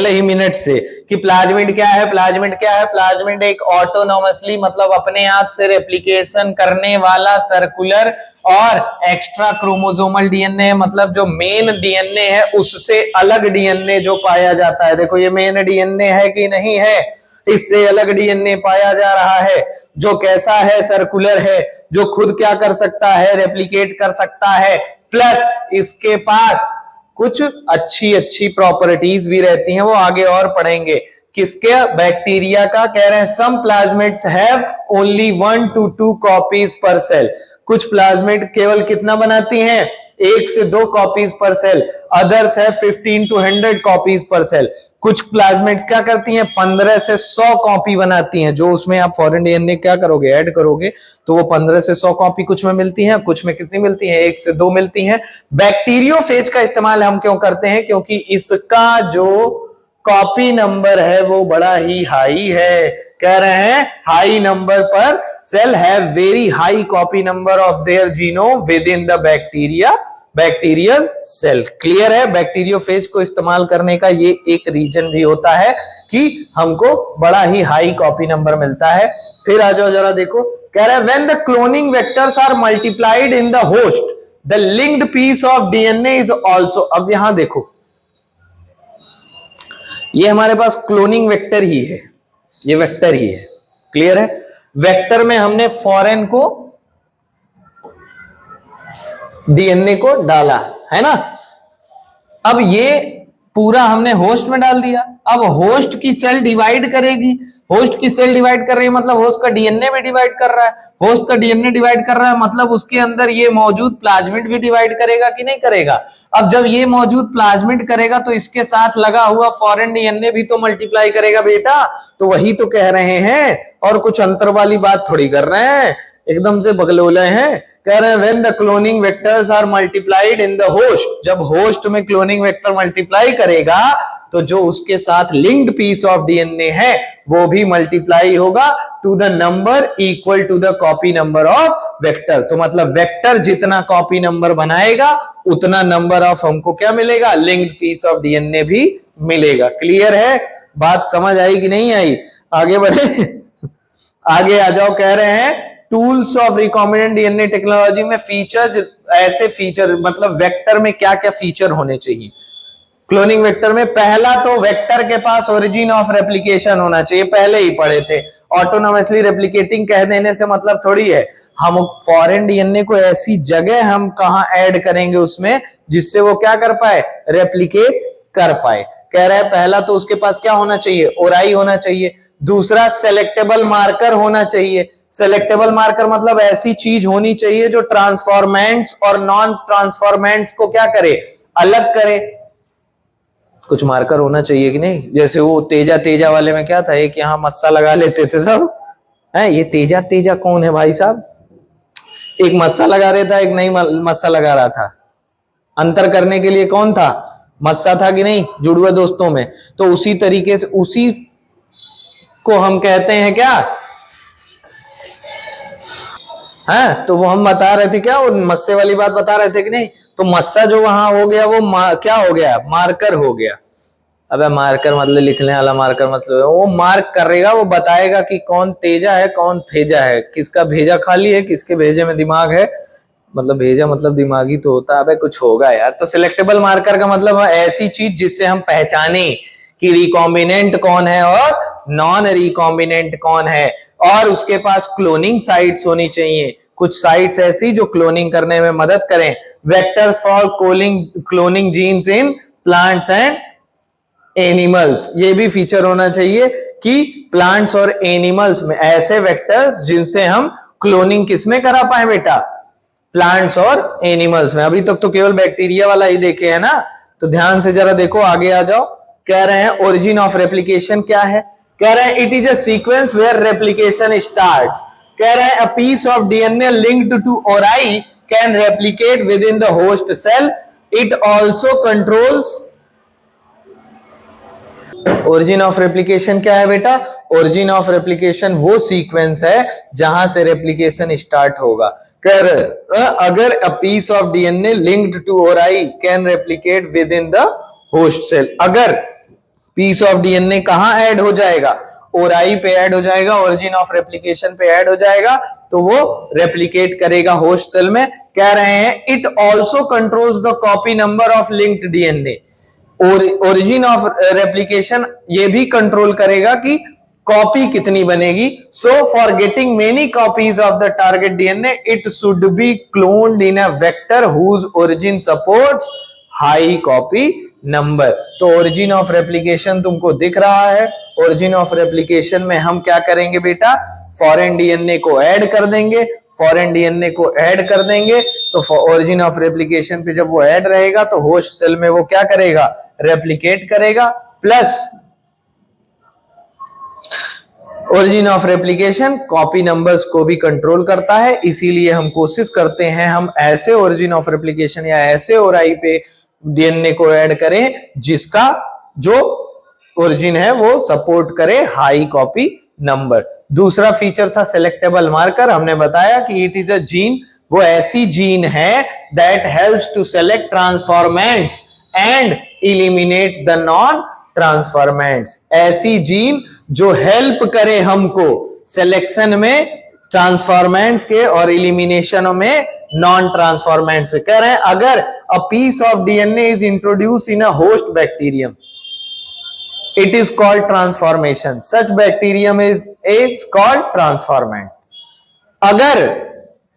ही मिनट से कि प्लाज्मिड क्या है। प्लाज्मिड क्या है, प्लाज्मिड एक ऑटोनॉमसली मतलब अपने आप से रेप्लिकेशन करने वाला सर्कुलर और एक्स्ट्रा क्रोमोसोमल डीएनए, मतलब जो मेन डीएनए है उससे अलग डीएनए जो पाया जाता है। देखो ये मेन डीएनए है कि नहीं है, इससे अलग डीएनए पाया जा रहा है जो कैसा है, सर्कुलर है, जो खुद क्या कर सकता है, रेप्लिकेट कर सकता है, प्लस इसके पास कुछ अच्छी अच्छी प्रॉपर्टीज भी रहती हैं, वो आगे और पढ़ेंगे। किसके, बैक्टीरिया का। कह रहे हैं some plasmids have only 1 to 2 copies per cell. कुछ प्लाज्मिड केवल कितना बनाती हैं, 1 से 2 कॉपीज पर सेल। अदर्स है 15 to 100 कॉपीज पर सेल। कुछ प्लाज्मिड्स क्या करती हैं, 15 से 100 कॉपी बनाती हैं। जो उसमें आप फॉरेन डीएनए क्या करोगे, ऐड करोगे, तो वो 15 से 100 कॉपी कुछ में मिलती हैं, कुछ में कितनी मिलती हैं, 1 से 2 मिलती हैं। बैक्टीरियोफेज का इस्तेमाल हम क्यों करते हैं, क्योंकि इसका जो कॉपी नंबर है वो बड़ा ही हाई है। कह रहे हैं high number per cell have very high copy number of their genome within the bacteria bacterial cell. Clear है? बैक्टीरियोफेज को इस्तेमाल करने का ये एक रीजन भी होता है कि हमको बड़ा ही हाई कॉपी नंबर मिलता है। फिर आ जाओ जरा देखो, कह रहा है when the cloning vectors are multiplied in the host the linked piece of DNA is also. अब यहां देखो, ये हमारे पास क्लोनिंग वेक्टर ही है, ये वेक्टर ही है। क्लियर है? वेक्टर में हमने फॉरेन को डीएनए को डाला है ना। अब ये पूरा हमने होस्ट में डाल दिया। अब होस्ट की सेल डिवाइड करेगी, होस्ट की सेल डिवाइड कर रही है मतलब होस्ट का डीएनए भी डिवाइड कर रहा है, होस्ट का डीएनए डिवाइड कर रहा है मतलब उसके अंदर ये मौजूद प्लाज्मिड भी डिवाइड करेगा कि नहीं करेगा। अब जब ये मौजूद प्लाज्मिड करेगा तो इसके साथ लगा हुआ फॉरेन डीएनए भी तो मल्टीप्लाई करेगा बेटा। तो वही तो कह रहे हैं, और कुछ अंतर वाली बात थोड़ी कर रहे हैं, एकदम से बगलोले हैं। कह रहे हैं when the cloning vectors are multiplied in the host, जब होस्ट में क्लोनिंग वेक्टर मल्टीप्लाई करेगा तो जो उसके साथ लिंक्ड पीस ऑफ डीएनए है वो भी मल्टीप्लाई होगा to the number equal to the copy number of vector. तो मतलब वेक्टर जितना कॉपी नंबर बनाएगा उतना नंबर ऑफ हमको क्या मिलेगा, लिंक्ड पीस ऑफ डीएनए भी मिलेगा। क्लियर है? बात समझ आई कि नहीं आई? आगे बढ़े, आगे आ जाओ। कह रहे हैं tools of recombinant DNA technology में फीचर्स, ऐसे फीचर मतलब वेक्टर में क्या क्या फीचर होने चाहिए। क्लोनिंग वेक्टर में पहला तो वेक्टर के पास ओरिजिन ऑफ रेप्लिकेशन होना चाहिए, पहले ही पढ़े थे। ऑटोनोमसली रेप्लिकेटिंग कह देने से मतलब थोड़ी है हम फॉरेन डीएनए को ऐसी जगह हम कहां ऐड करेंगे उसमें जिससे वो क्या कर पाए, रेप्लिकेट कर पाए। कह रहा है पहला तो उसके पास क्या होना चाहिए, ओराई होना चाहिए। दूसरा सेलेक्टेबल मार्कर होना चाहिए। सेलेक्टेबल मार्कर मतलब ऐसी चीज होनी चाहिए जो ट्रांसफॉर्मेंट्स और नॉन ट्रांसफॉर्मेंट्स को क्या करे, अलग करे। कुछ मार्कर होना चाहिए कि नहीं। जैसे वो तेजा तेजा वाले में क्या था, एक यहां मस्सा लगा लेते थे सब, है ये तेजा तेजा कौन है भाई साहब, एक मस्सा लगा रहा था, एक नहीं मस्सा लगा रहा था। अंतर करने के लिए कौन था, मस्सा था कि नहीं जुड़वा दोस्तों में। तो उसी तरीके से उसी को हम कहते हैं क्या, है तो वो हम बता रहे थे क्या, वो मस्से वाली बात बता रहे थे कि नहीं। तो मस्सा जो वहां हो गया वो क्या हो गया, मार्कर हो गया। अबे मार्कर मतलब लिखने वाला मार्कर मतलब वो मार्क करेगा, वो बताएगा कि कौन तेजा है कौन भेजा है, किसका भेजा खाली है किसके भेजे में दिमाग है। मतलब भेजा मतलब दिमागी तो होता है, अबे कुछ होगा यार। तो सिलेक्टेबल मार्कर का मतलब ऐसी चीज जिससे हम पहचाने कि रिकॉम्बिनेंट कौन है और नॉन रिकॉम्बिनेंट कौन है। और उसके पास क्लोनिंग साइट्स होनी चाहिए, कुछ साइट्स ऐसी जो क्लोनिंग करने में मदद करें। Vectors for cloning genes in plants and animals, ये भी फीचर होना चाहिए कि प्लांट्स और एनिमल्स में ऐसे वेक्टर्स जिनसे हम क्लोनिंग किसमें करा पाए बेटा, प्लांट्स और एनिमल्स में। अभी तक तो केवल बैक्टीरिया वाला ही देखे है ना, तो ध्यान से जरा देखो, आगे आ जाओ। कह रहे हैं ओरिजिन ऑफ रेप्लिकेशन क्या है। कह रहे हैं it is a sequence where replication starts. कह रहे हैं a piece of DNA linked to ori can replicate within the host cell. It also controls. Origin of replication क्या है बेटा, ओरिजिन ऑफ रेप्लिकेशन वो सीक्वेंस है जहां से रेप्लिकेशन स्टार्ट होगा। कर अगर a piece of DNA linked to ori can replicate within the host cell, अगर पीस ऑफ डीएनए कहां ऐड हो जाएगा, ओराई पे ऐड हो जाएगा, ओरिजिन ऑफ रेप्लिकेशन पे ऐड हो जाएगा, तो वो रेप्लिकेट करेगा होस्ट सेल में। कह रहे हैं it also controls the copy number of linked DNA. Origin of replication ये भी कंट्रोल करेगा कि कॉपी कितनी बनेगी। So for getting many copies of the target DNA it should be cloned in a vector whose origin supports high copy number. तो origin of replication तुमको दिख रहा है। ओरिजिन ऑफ रेप्लिकेशन में हम क्या करेंगे बेटा, फॉरेन डीएनए को ऐड कर देंगे। फॉरेन डीएनए को ऐड कर देंगे तो ओरिजिन ऑफ रेप्लिकेशन पे जब वो ऐड रहेगा तो होस्ट सेल में वो क्या करेगा, रेप्लिकेट करेगा। Plus origin of replication copy numbers को भी कंट्रोल करता है। इसीलिए हम कोशिश करते हैं हम ऐसे ओरिजिन ऑफ रेप्लिकेशन या ऐसे ओराई पे डीएनए को ऐड करें जिसका जो ओरिजिन है वो सपोर्ट करे हाई कॉपी नंबर। दूसरा फीचर था सिलेक्टेबल मार्कर। हमने बताया कि इट इज अ जीन वो ऐसी जीन है that helps to select transformants and eliminate the non transformants. ऐसी जीन जो हेल्प करे हमको सिलेक्शन में ट्रांसफॉर्मेंट्स के और इलिमिनेशन में नॉन ट्रांसफॉर्मेंट्स से। कह रहे हैं अगर a piece of DNA is introduce in a host bacterium, it is called transformation. Such bacterium is called transformant. अगर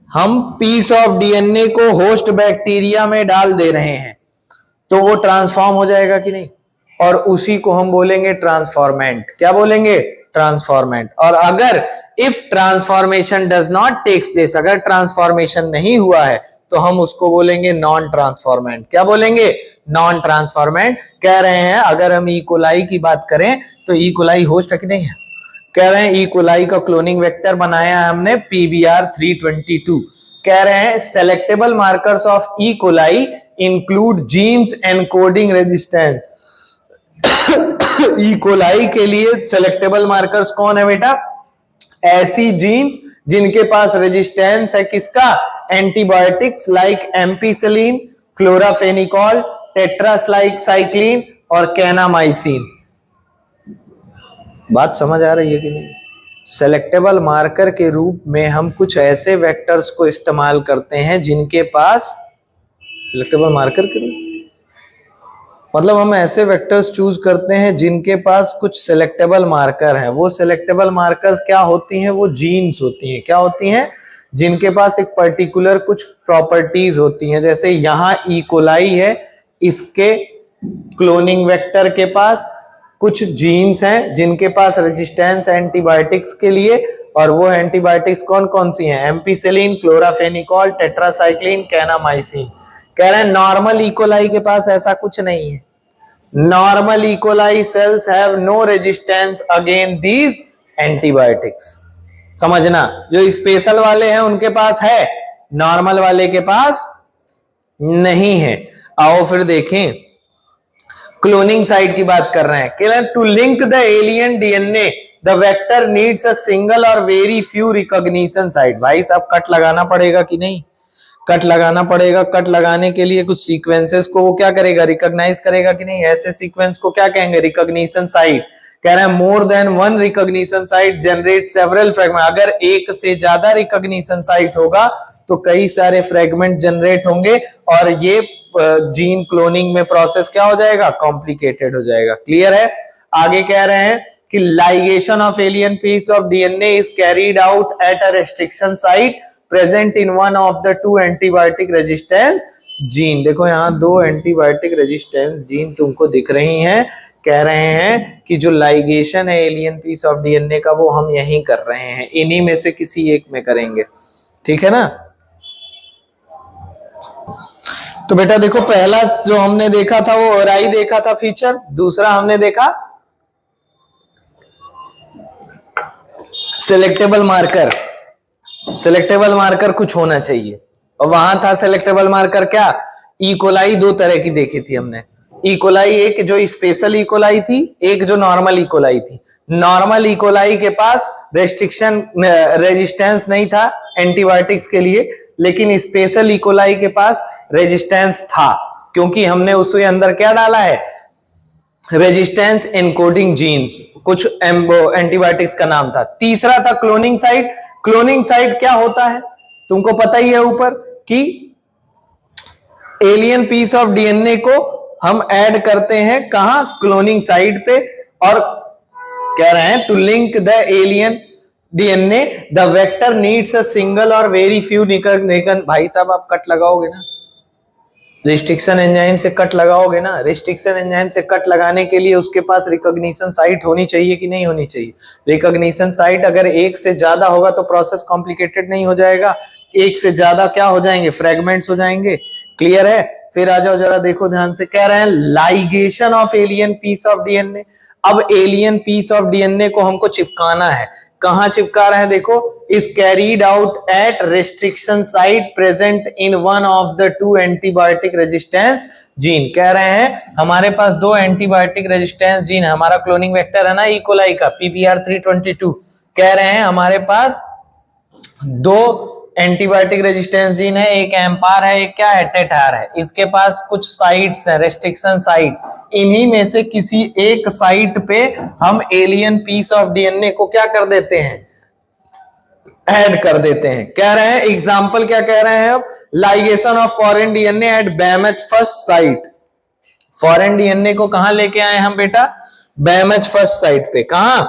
हम पीस ऑफ डीएनए को होस्ट बैक्टीरिया में डाल दे रहे हैं तो वो ट्रांसफॉर्म हो जाएगा कि नहीं, और उसी को हम बोलेंगे ट्रांसफॉर्मेंट। क्या बोलेंगे? ट्रांसफॉर्मेंट। और अगर if transformation does not takes place, अगर ट्रांसफॉर्मेशन नहीं हुआ है तो हम उसको बोलेंगे नॉन ट्रांसफॉर्मेंट। क्या बोलेंगे? Non transformant. कह रहे हैं अगर हम ई कोलाई की बात करें तो ई कोलाई होस्ट है कि नहीं है? कह रहे हैं ई कोलाई का क्लोनिंग वेक्टर बनाया है हमने PBR322। कह रहे हैं selectable markers of E coli include genes encoding resistance. E coli के लिए सेलेक्टेबल मार्कर्स कौन है बेटा? ऐसी जीन्स जिनके पास रेजिस्टेंस है किसका? Antibiotics like ampicillin, chloramphenicol, tetracycline और कैनामाइसिन। बात समझ आ रही है कि नहीं? सेलेक्टेबल मार्कर के रूप में हम कुछ ऐसे वेक्टर्स को इस्तेमाल करते हैं जिनके पास सेलेक्टेबल मार्कर के रूप मतलब हम ऐसे वेक्टर्स चूज करते हैं जिनके पास कुछ सेलेक्टेबल मार्कर हैं। वो सेलेक्टेबल मार्कर्स क्या होती हैं? वो जीन्स होती हैं। क्या होती हैं? जिनके पास एक पर्टिकुलर कुछ प्रॉपर्टीज होती हैं। जैसे यहां ई कोलाई है, इसके क्लोनिंग वेक्टर के पास कुछ जीन्स हैं जिनके पास रेजिस्टेंस एंटीबायोटिक्स के लिए, और वो एंटीबायोटिक्स कौन कौन सी हैं? Ampicillin, chloramphenicol, tetracycline, kanamycin. कह रहे हैं नॉर्मल ई कोलाई के पास ऐसा कुछ नहीं है। Normal E coli cells have no resistance against these antibiotics. समझना, जो स्पेशल वाले हैं उनके पास है, नॉर्मल वाले के पास नहीं है। आओ फिर देखें, क्लोनिंग साइट की बात कर रहे हैं। To link the alien DNA the vector needs a single और वेरी फ्यू रिकॉग्निशन साइट। भाई साहब कट लगाना पड़ेगा कि नहीं? कट लगाना पड़ेगा। कट लगाने के लिए कुछ सीक्वेंसेस को वो क्या करेगा? रिकॉग्नाइज करेगा कि नहीं? ऐसे सीक्वेंस को क्या कहेंगे? Recognition site. कह रहे हैं more than one recognition site generate several fragment. अगर एक से ज्यादा रिकॉग्निशन साइट होगा तो कई सारे फ्रेगमेंट जनरेट होंगे और ये जीन क्लोनिंग में प्रोसेस क्या हो जाएगा? कॉम्प्लिकेटेड हो जाएगा। क्लियर है? आगे कह रहे हैं कि ligation of alien piece of DNA is carried out at a restriction site present in one of the two antibiotic resistance gene. देखो यहां दो एंटीबायोटिक रेजिस्टेंस जीन तुमको दिख रही हैं। कह रहे हैं कि जो लाइगेशन है एलियन पीस ऑफ डीएनए का वो हम यहीं कर रहे हैं, इन्हीं में से किसी एक में करेंगे। ठीक है ना? तो बेटा देखो, पहला जो हमने देखा था वो ओराई देखा था फीचर, दूसरा हमने देखा सिलेक्टेबल मार्कर। सिलेक्टेबल मार्कर कुछ होना चाहिए, और वहां था सिलेक्टेबल मार्कर क्या? ई कोलाई दो तरह की देखी थी हमने। ई कोलाई एक जो स्पेशल ई कोलाई थी, एक जो नॉर्मल ई कोलाई थी। नॉर्मल ई कोलाई के पास रेजिस्टेंस नहीं था एंटीबायोटिक्स के लिए, लेकिन स्पेशल ई कोलाई के पास रेजिस्टेंस था, क्योंकि हमने उसके अंदर क्या डाला है? रेजिस्टेंस एनकोडिंग जीन्स, कुछ एंटीबायोटिक्स का नाम था। तीसरा था क्लोनिंग साइट। क्लोनिंग साइट क्या होता है तुमको पता ही है ऊपर, कि एलियन पीस ऑफ डीएनए को हम ऐड करते हैं कहां? क्लोनिंग साइट पे। और कह रहे हैं to link the alien DNA the vector needs a single और वेरी फ्यू निकन। भाई साहब आप कट लगाओगे ना, रिस्ट्रिक्शन एंजाइम से कट लगाओगे ना, रिस्ट्रिक्शन एंजाइम से कट लगाने के लिए उसके पास रिकॉग्निशन साइट होनी चाहिए कि नहीं होनी चाहिए? रिकॉग्निशन साइट अगर एक से ज्यादा होगा तो प्रोसेस कॉम्प्लिकेटेड नहीं हो जाएगा, एक से ज्यादा क्या हो जाएंगे? फ्रेगमेंट्स हो जाएंगे। क्लियर है? फिर आ जाओ जरा देखो ध्यान से। कह रहे हैं ligation of alien piece of DNA. अब एलियन पीस ऑफ डीएनए को हमको चिपकाना है। कहां चिपका रहे हैं? देखो, is carried out at restriction site present in one of the two antibiotic resistance gene। कह रहे हैं हमारे पास दो एंटीबायोटिक रेजिस्टेंस जीन, हमारा क्लोनिंग वेक्टर है ना ई कोलाई का PBR322। कह रहे हैं हमारे पास दो एंटीबायोटिक रेजिस्टेंस जीन है, एक एम्पार है, एक क्या है, टेटार है। इसके पास कुछ साइट्स है, रेस्ट्रिक्शन साइट। इन्हीं में से किसी एक साइट पे हम एलियन पीस ऑफ डीएनए को क्या कर देते हैं, ऐड कर देते हैं। कह रहे हैं एग्जाम्पल क्या कह रहे हैं अब, ligation of foreign DNA at BamH first site. Foreign DNA को कहां लेके आए हम बेटा, बैमेज फर्स्ट साइट पे। कहां,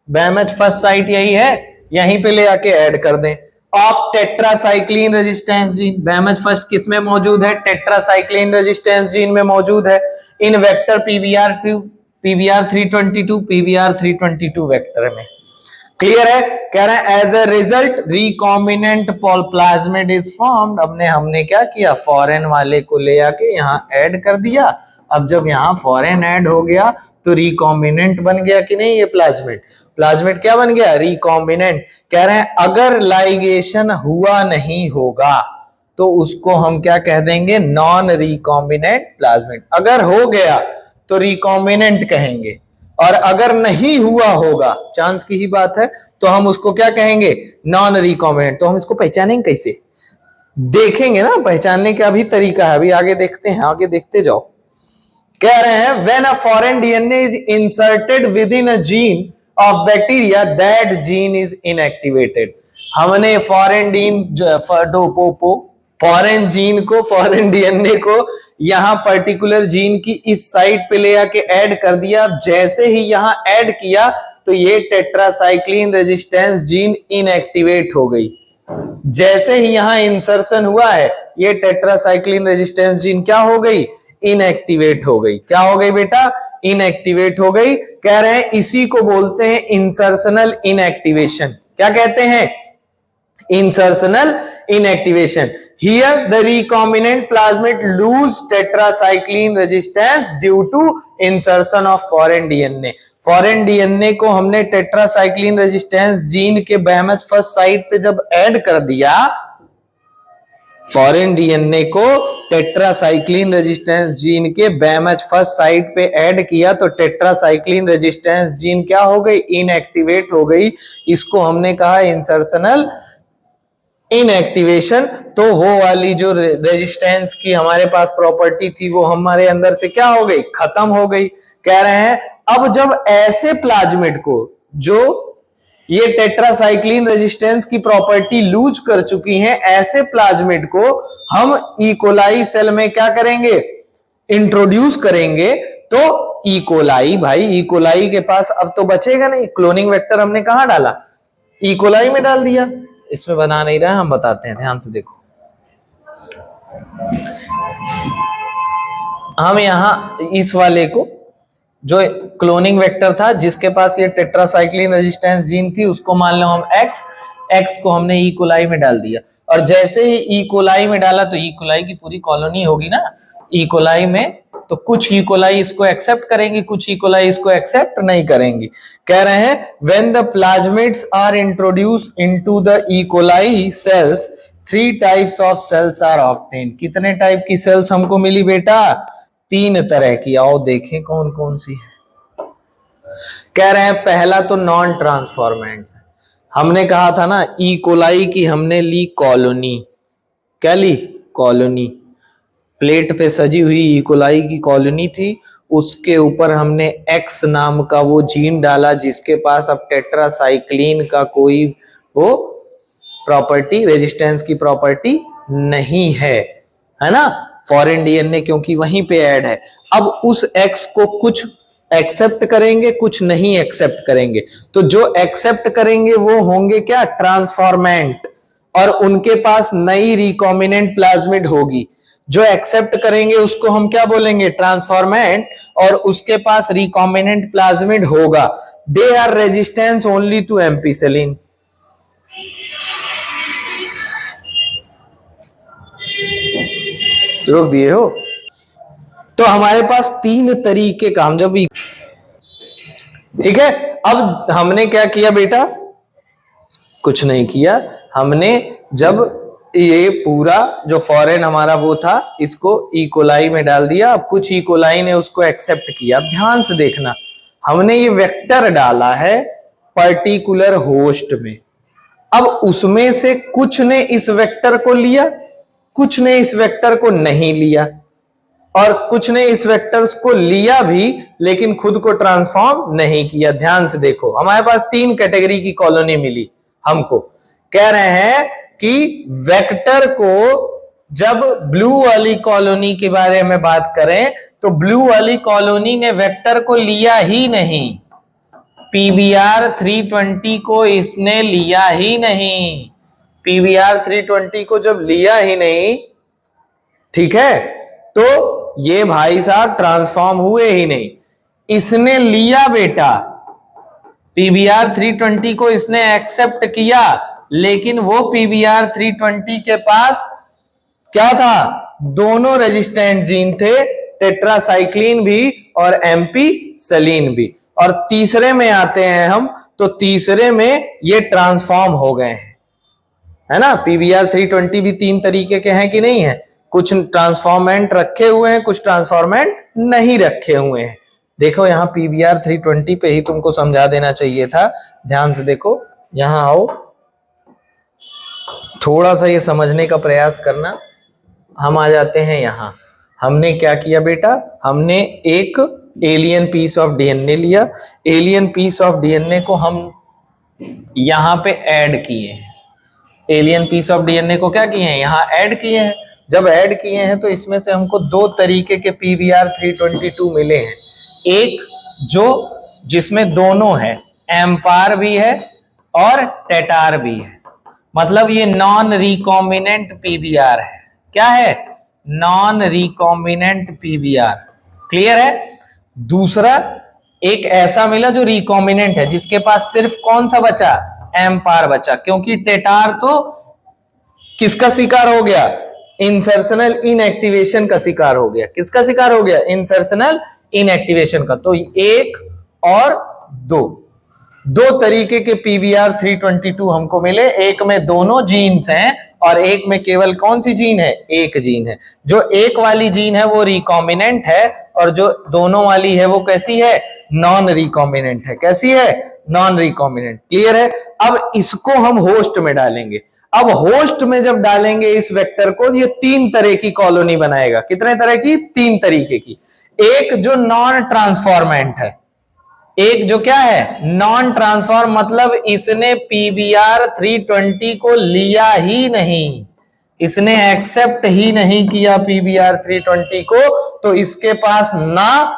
बैमेज फर्स्ट साइट यही है, यहीं पे ले आके ऐड कर दें। Of tetracycline resistance gene, BamH first किस में मौजूद है, टेट्रासाइक्लिन रेजिस्टेंस जीन में मौजूद है, in vector PBR2 PBR322 PBR322 vector में। क्लियर है। कह रहे हैं as a result recombinant plasmid is formed. हमने क्या किया, फॉरेन वाले को ले आके यहाँ ऐड कर दिया। अब जब यहाँ फॉरेन ऐड हो गया तो रिकॉम्बिनेंट बन गया कि नहीं, ये प्लाज्मिड। प्लाज्मिड क्या बन गया, रिकॉम्बिनेंट। कह रहे हैं अगर लाइगेशन हुआ नहीं होगा तो उसको हम क्या कह देंगे, नॉन रिकॉम्बिनेंट प्लाज्मिड। अगर हो गया तो रिकॉम्बिनेंट कहेंगे, और अगर नहीं हुआ होगा, चांस की ही बात है, तो हम उसको क्या कहेंगे, नॉन रिकॉम्बिनेंट। तो हम इसको पहचानेंगे कैसे, देखेंगे ना, पहचानने का भी तरीका है, अभी आगे देखते हैं, आगे देखते जाओ। कह रहे हैं when a foreign DNA is inserted with in a gene of bacteria that gene is inactivated. हमने फॉरेन जीन को, फॉरेन डीएनए को यहां पर्टिकुलर जीन की इस साइट पे ले आके ऐड कर दिया। जैसे ही यहां ऐड किया तो ये टेट्रासाइक्लिन रेजिस्टेंस जीन इनएक्टिवेट हो गई। जैसे ही यहां इंसर्शन हुआ है, ये टेट्रासाइक्लिन रेजिस्टेंस जीन क्या हो गई, इनएक्टिवेट हो गई। क्या हो गई बेटा, इनएक्टिवेट हो गई। कह रहे हैं इसी को बोलते हैं इंसर्शनल इनएक्टिवेशन। क्या कहते हैं, insertional inactivation. Here the recombinant plasmid lose tetracycline resistance due to insertion of foreign DNA। Foreign DNA को हमने टेट्रासाइक्लिन रेजिस्टेंस जीन के बैमेज फर्स्ट साइट पे जब ऐड कर दिया, फॉरेन डीएनए को टेट्रासाइक्लिन रेजिस्टेंस जीन के बैमेज फर्स्ट साइट पे ऐड किया तो टेट्रासाइक्लिन रेजिस्टेंस जीन क्या हो गई, इनएक्टिवेट हो गई। इसको हमने कहा इंसर्शनल इनएक्टिवेशन। तो वो वाली जो रेजिस्टेंस की हमारे पास प्रॉपर्टी थी वो हमारे अंदर से क्या हो गई, खत्म हो गई। कह रहे हैं अब जब ऐसे प्लाज्मिड को जो ये टेट्रासाइक्लिन रेजिस्टेंस की प्रॉपर्टी लूज कर चुकी हैं, ऐसे प्लाज्मिड को हम इकोलाई सेल में क्या करेंगे, इंट्रोड्यूस करेंगे। तो इकोलाई, भाई इकोलाई के पास अब तो बचेगा नहीं, क्लोनिंग वेक्टर हमने कहां डाला, इकोलाई में डाल दिया। इसमें बना नहीं रहा, हम बताते हैं, ध्यान से देखो। हम यहां इस वाले को, जो क्लोनिंग वेक्टर था जिसके पास ये टेट्रासाइक्लिन रेजिस्टेंस जीन थी, उसको मान लो हम एक्स को हमने ई कोलाई में डाल दिया। और जैसे ही ई कोलाई में डाला तो ई कोलाई की पूरी कॉलोनी होगी ना ई कोलाई में, तो कुछ ई कोलाई इसको एक्सेप्ट करेंगी, कुछ ई कोलाई इसको एक्सेप्ट नहीं करेंगी। कह रहे हैं when the plasmids are introduced into the E coli cells 3 types of cells are obtained. कितने टाइप की सेल्स हमको मिली बेटा, 3 तरह की। आओ देखें कौन कौन सी है। कह रहे हैं पहला तो नॉन ट्रांसफॉर्मेंट्स। हमने कहा था ना ई कोलाई की हमने ली कॉलोनी, क्या ली, कॉलोनी। प्लेट पे सजी हुई ई कोलाई की कॉलोनी थी, उसके ऊपर हमने एक्स नाम का वो जीन डाला जिसके पास अब टेट्रासाइक्लिन का कोई वो प्रॉपर्टी, रेजिस्टेंस की प्रॉपर्टी नहीं है ना, फॉरेन डीएनए क्योंकि वहीं पे ऐड है। अब उस एक्स को कुछ एक्सेप्ट करेंगे, कुछ नहीं एक्सेप्ट करेंगे। तो जो एक्सेप्ट करेंगे वो होंगे क्या, ट्रांसफॉर्मेंट, और उनके पास नई रिकॉम्बिनेंट प्लाज्मिड होगी। जो एक्सेप्ट करेंगे उसको हम क्या बोलेंगे, ट्रांसफॉर्मेंट, और उसके पास रिकॉम्बिनेंट प्लाज्मिड होगा। They are resistance only to ampicillin. रोक दिए हो। तो हमारे पास 3 तरीके का, हम जब, ठीक है। अब हमने क्या किया बेटा, कुछ नहीं किया। हमने जब ये पूरा जो फॉरेन हमारा वो था, इसको ई कोलाई में डाल दिया। अब कुछ ई कोलाई ने उसको एक्सेप्ट किया। अब ध्यान से देखना, हमने ये वेक्टर डाला है पर्टिकुलर होस्ट में, अब उसमें से कुछ ने इस वेक्टर को लिया, कुछ ने इस वेक्टर को नहीं लिया, और कुछ ने इस वेक्टर्स को लिया भी लेकिन खुद को ट्रांसफॉर्म नहीं किया। ध्यान से देखो, हमारे पास 3 कैटेगरी की कॉलोनी मिली हमको। कह रहे हैं कि वेक्टर को, जब ब्लू वाली कॉलोनी के बारे में बात करें तो ब्लू वाली कॉलोनी ने वेक्टर को लिया ही नहीं, पीवीआर 320 को इसने लिया ही नहीं, पीवीआर 320 को जब लिया ही नहीं, ठीक है, तो ये भाई साहब ट्रांसफॉर्म हुए ही नहीं। इसने लिया बेटा, पीवीआर 320 को इसने एक्सेप्ट किया, लेकिन वो पीवीआर 320 के पास क्या था, दोनों रेजिस्टेंट जीन थे, टेट्रासाइक्लिन भी और एम्पीसिलिन भी। और तीसरे में आते हैं हम, तो तीसरे में ये ट्रांसफॉर्म हो गए हैं, है ना। पीवीआर 320 भी 3 तरीके के हैं कि नहीं है, कुछ ट्रांसफॉर्मेंट रखे हुए हैं, कुछ ट्रांसफॉर्मेंट नहीं रखे हुए हैं। देखो यहां पीवीआर 320 पे ही तुमको समझा देना चाहिए था। ध्यान से देखो, यहां आओ, थोड़ा सा ये समझने का प्रयास करना। हम आ जाते हैं यहां। हमने क्या किया बेटा, हमने एक एलियन पीस ऑफ डीएनए लिया, एलियन पीस ऑफ डीएनए को हम यहां पे ऐड किए हैं। एलियन पीस ऑफ डीएनए को क्या किए हैं, यहां ऐड किए हैं। जब ऐड किए हैं तो इसमें से हमको 2 तरीके के पीवीआर 322 मिले हैं। एक जो जिसमें दोनों है, एम्पार भी है और टेटार भी है, मतलब ये नॉन रिकॉम्बिनेंट पीवीआर है। क्या है, नॉन रिकॉम्बिनेंट पीवीआर। क्लियर है। दूसरा एक ऐसा मिला जो रिकॉम्बिनेंट है, जिसके पास सिर्फ कौन सा बचा, एम्पार बचा, क्योंकि टेटार तो किसका शिकार हो गया, इंसर्शनल इनएक्टिवेशन का शिकार हो गया। किसका शिकार हो गया, इंसर्शनल इनएक्टिवेशन का। तो 1 और 2 तरीके के पीवीआर 322 हमको मिले। एक में दोनों जीन्स हैं और एक में केवल कौन सी जीन है, एक जीन है। जो एक वाली जीन है वो रिकॉम्बिनेंट है और जो दोनों वाली है वो कैसी है, नॉन रिकॉम्बिनेंट है। कैसी है, नॉन रिकॉम्बिनेंट। क्लियर है। अब इसको हम होस्ट में डालेंगे। अब होस्ट में जब डालेंगे इस वेक्टर को, ये 3 तरह की कॉलोनी बनाएगा। कितने तरह की, 3 तरीके की। एक जो नॉन ट्रांसफॉर्मेंट है, एक जो क्या है, नॉन ट्रांसफॉर्म, मतलब इसने पीवीआर 320 को लिया ही नहीं, इसने एक्सेप्ट ही नहीं किया पीवीआर 320 को, तो इसके पास ना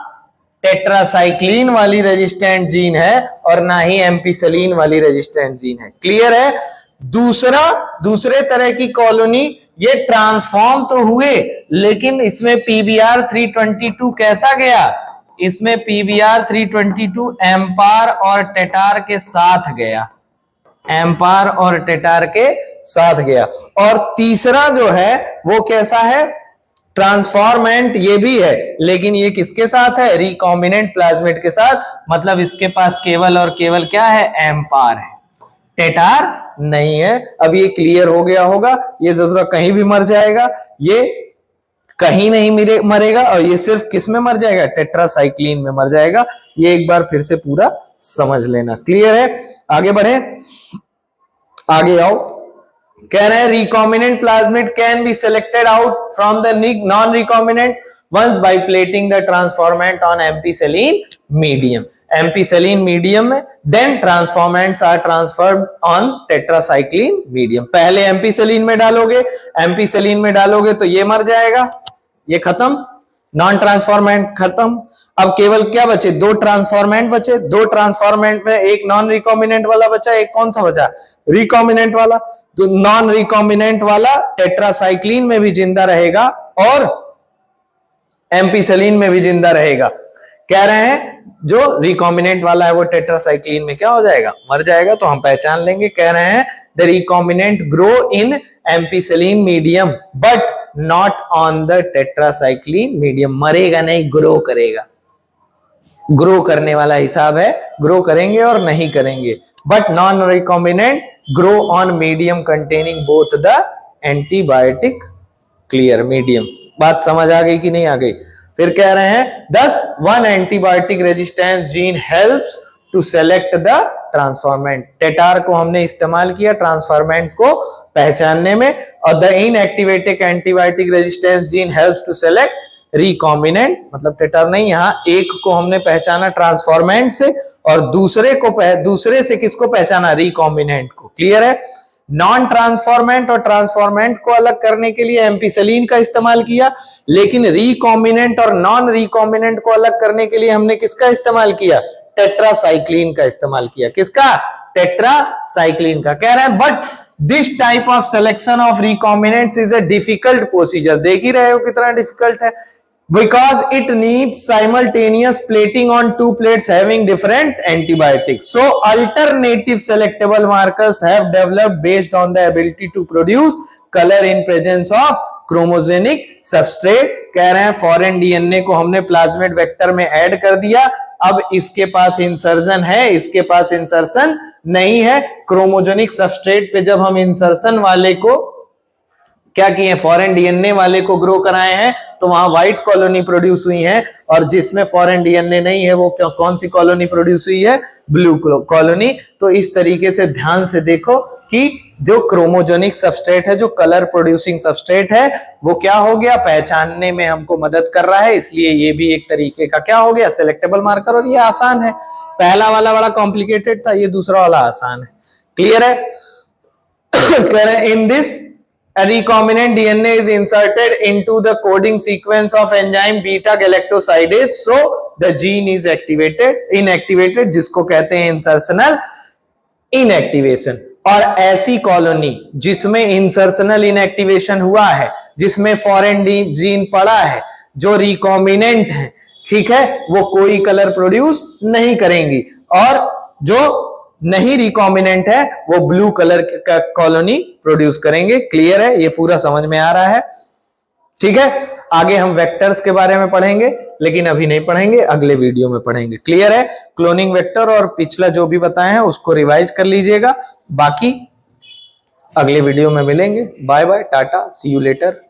टेट्रासाइक्लिन वाली रेजिस्टेंट जीन है और ना ही एम्पीसिलिन वाली रेजिस्टेंट जीन है। क्लियर है। दूसरे तरह की कॉलोनी, ये ट्रांसफॉर्म तो हुए लेकिन इसमें पीवीआर 322 कैसा गया, इसमें पीवीआर 322 एम्पार और टेटार के साथ गया, एम्पार और टेटार के साथ गया। और तीसरा जो है वो कैसा है, ट्रांसफॉर्मेंट ये भी है, लेकिन ये किसके साथ है, रिकॉम्बिनेंट प्लाज्मिड के साथ, मतलब इसके पास केवल और केवल क्या है, एम्पार है, टेटार नहीं है। अब ये क्लियर हो गया होगा। ये जरूर कहीं भी मर जाएगा, ये कहीं नहीं मरेगा, और ये सिर्फ किस में मर जाएगा, टेट्रासाइक्लिन में मर जाएगा। ये एक बार फिर से पूरा समझ लेना। क्लियर है। आगे बढ़े, आगे आओ। कह रहे हैं recombinant plasmid can be selected out from the non recombinant ones by plating the transformant on ampicillin medium. Ampicillin medium में then transformants are transferred on tetracycline medium. पहले एम्पीसिलिन में डालोगे, एम्पीसिलिन में डालोगे तो ये मर जाएगा, ये खत्म, नॉन ट्रांसफॉर्मेंट खत्म। अब केवल क्या बचे, 2 ट्रांसफॉर्मेंट बचे। 2 ट्रांसफॉर्मेंट में एक नॉन रिकॉम्बिनेंट वाला बचा, एक कौन सा बचा, रिकॉम्बिनेंट वाला। तो नॉन रिकॉम्बिनेंट वाला टेट्रासाइक्लिन में भी जिंदा रहेगा और एम्पीसिलिन में भी जिंदा रहेगा। कह रहे हैं जो रिकॉम्बिनेंट वाला है वो टेट्रासाइक्लिन में क्या हो जाएगा, मर जाएगा। तो हम पहचान लेंगे। कह रहे हैं the recombinant grow in ampicillin medium but not on the tetracycline medium. मरेगा नहीं, ग्रो करेगा। ग्रो करने वाला हिसाब है, ग्रो करेंगे और नहीं करेंगे। But non recombinant grow on medium containing both the antibiotic. Clear, medium. बात समझ आ गई कि नहीं आ गई। फिर कह रहे हैं thus one antibiotic resistance gene helps to select the transformant. TetR को हमने इस्तेमाल किया ट्रांसफॉर्मेंट को पहचानने में। और the inactivated antibiotic resistance gene helps to select recombinant, मतलब टेटार नहीं, यहाँ एक को हमने पहचाना ट्रांसफॉर्मेंट से और दूसरे से किसको पहचाना, रिकॉम्बिनेंट को। क्लियर है। नॉन ट्रांसफॉर्मेंट और ट्रांसफॉर्मेंट को अलग करने के लिए एम्पिसिलिन का इस्तेमाल किया, लेकिन रिकॉम्बिनेंट और नॉन रिकॉम्बिनेंट को अलग करने के लिए हमने किसका इस्तेमाल किया, टेट्रासाइक्लिन का इस्तेमाल किया। किसका, टेट्रासाइक्लिन का। कह रहे हैं but this type of selection of recombinants is a difficult procedure. देख ही रहे हो कितना डिफिकल्ट है, because it needs simultaneous plating on two plates having different antibiotics. So alternative selectable markers have developed based on the ability to produce color in presence of chromogenic substrate। कह रहे हैं foreign DNA को हमने plasmid vector में add कर दिया, अब इसके पास इंसर्शन है, इसके पास इंसर्शन नहीं है। क्रोमोजेनिक सबस्ट्रेट पे जब हम इंसर्शन वाले को क्या किए, फॉरेन डीएनए वाले को ग्रो कराए हैं, तो वहां व्हाइट कॉलोनी प्रोड्यूस हुई है, और जिसमें फॉरेन डीएनए नहीं है वो कौन सी कॉलोनी प्रोड्यूस हुई है, ब्लू कॉलोनी। तो इस तरीके से ध्यान से देखो कि जो क्रोमोजेनिक सबस्ट्रेट है, जो कलर प्रोड्यूसिंग सबस्ट्रेट है, वो क्या हो गया, पहचानने में हमको मदद कर रहा है। इसलिए ये भी एक तरीके का क्या हो गया, सिलेक्टेबल मार्कर। और ये आसान है, पहला वाला बड़ा कॉम्प्लिकेटेड था, ये दूसरा वाला आसान है। क्लियर है। कह रहे हैं in this a recombinant DNA is inserted into the coding sequence of enzyme beta galactosidase, so the gene is inactivated, जिसको कहते हैं insertional inactivation। और ऐसी कॉलोनी जिसमें insertional inactivation हुआ है, जिसमें फॉरेन जीन पड़ा है, जो रिकॉम्बिनेंट है, ठीक है, वो कोई कलर प्रोड्यूस नहीं करेंगी, और जो नहीं रिकॉम्बिनेंट है वो ब्लू कलर का कॉलोनी प्रोड्यूस करेंगे। क्लियर है, ये पूरा समझ में आ रहा है। ठीक है, आगे हम वेक्टर्स के बारे में पढ़ेंगे, लेकिन अभी नहीं पढ़ेंगे, अगले वीडियो में पढ़ेंगे। क्लियर है। क्लोनिंग वेक्टर और पिछला जो भी बताए हैं उसको रिवाइज कर लीजिएगा, बाकी अगले वीडियो में मिलेंगे। Bye bye, tata, see you letter.